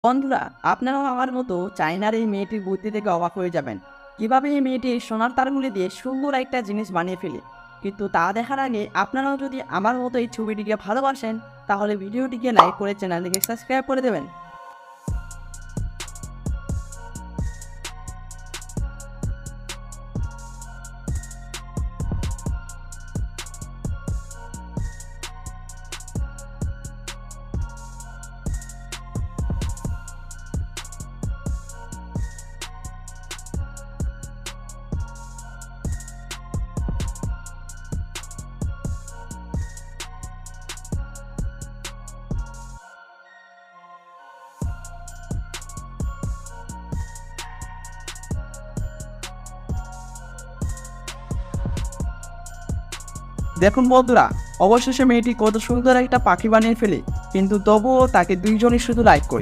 বন্ধুরা, আপনারাও আমার মতো চায়নার এই মেয়েটির বুদ্ধি থেকে অবাক হয়ে যাবেন। কিভাবে এই মেয়েটি সোনার তারগুলি দিয়ে সুন্দর একটা জিনিস বানিয়ে ফেলে। কিন্তু তা দেখার আগে আপনারাও যদি আমার মতো এই ছবিটিকে ভালোবাসেন, তাহলে ভিডিওটিকে লাইক করে চ্যানেলটিকে সাবস্ক্রাইব করে দেবেন। দেখুন বন্ধুরা, অবশেষে মেয়েটি কত সুন্দর একটা পাখি বানিয়ে ফেলে, কিন্তু তবুও তাকে দুইজনই শুধু লাইক করে।